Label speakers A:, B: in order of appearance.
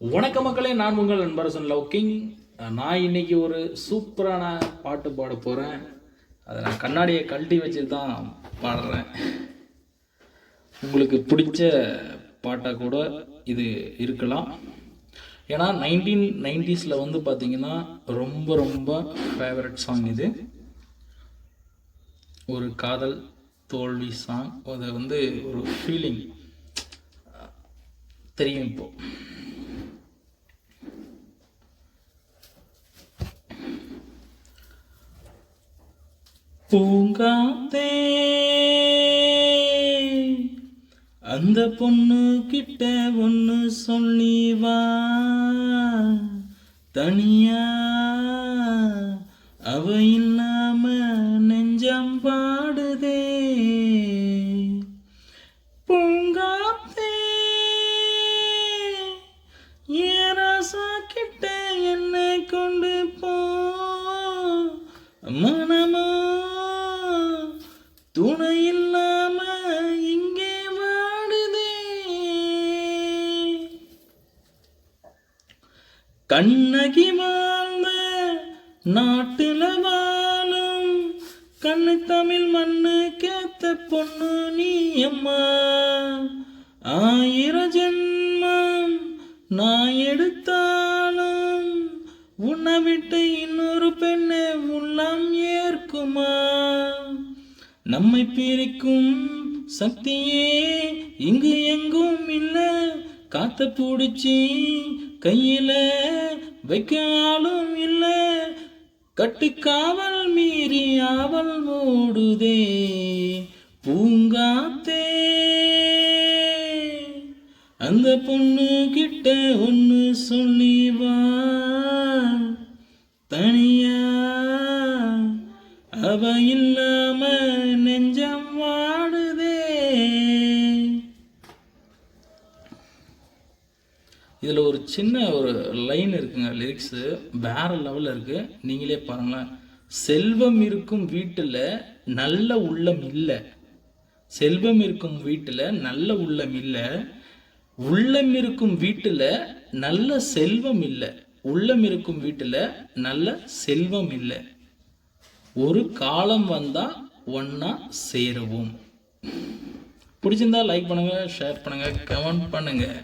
A: வணக்க மக்களே, நான் உங்கள் நண்பரசன் லவ் கிங். நான் இன்னைக்கு ஒரு சூப்பரான பாட்டு பாட போகிறேன். அதை நான் கண்ணாடியை கழட்டி வச்சு தான் பாடுறேன். உங்களுக்கு பிடிச்ச பாட்டாக கூட இது இருக்கலாம். ஏன்னா 1990s வந்து பார்த்தீங்கன்னா ரொம்ப ரொம்ப ஃபேவரட் சாங் இது. ஒரு காதல் தோல்வி சாங். அதை வந்து ஒரு ஃபீலிங் தெரியும். இப்போது பூங்காத்தே அந்த பொண்ணு கிட்ட ஒன்று சொல்லி வா, தனியா அவ இல்லாம நெஞ்சம் பாடுதே. பூங்காத்தே ஏராசா கிட்ட என்னை கொண்டு போ, மனமோ துணை இல்லாம இங்கே வாடுதே. கண்ணகி வாழ்ந்த நாட்டுல வாழும் கண்ணு தமிழ் மண்ணு கேத்த பொண்ணு நீ அம்மா. 1000 ஜென்மம் நான் எடுத்தாலும் உன்னை விட்டு இன்னொரு பெண்ணை உள்ளம் ஏற்குமா? நம்மை பிரிக்கும் சக்தியே இங்கு எங்கும் இல்லை, காத்த பிடிச்சி கையில வைக்க ஆளும் இல்லை, கட்டுக்காவல் மீறி ஆவல் ஓடுதே. பூங்காத்தே அந்த பொண்ணு கிட்ட ஒன்று சொல்லி வா, தனியா அவ இல்லாம நெஞ்சம் வாடுதே. இதில் ஒரு சின்ன ஒரு லைன் இருக்குங்க, லிரிக்ஸு வேற லெவலில் இருக்கு. நீங்களே பாருங்களேன். செல்வம் இருக்கும் வீட்டில் நல்ல உள்ளம் இல்லை, செல்வம் இருக்கும் வீட்டில் நல்ல உள்ளம் இல்லை, உள்ளம் இருக்கும் வீட்டில் நல்ல செல்வம் இல்லை, உள்ளம் இருக்கும் வீட்டில் நல்ல செல்வம் இல்லை, ஒரு காலம் வந்தால் ஒன்றா சேருவோம். பிடிச்சிருந்தா லைக் பண்ணுங்கள், ஷேர் பண்ணுங்கள், கமெண்ட் பண்ணுங்கள்.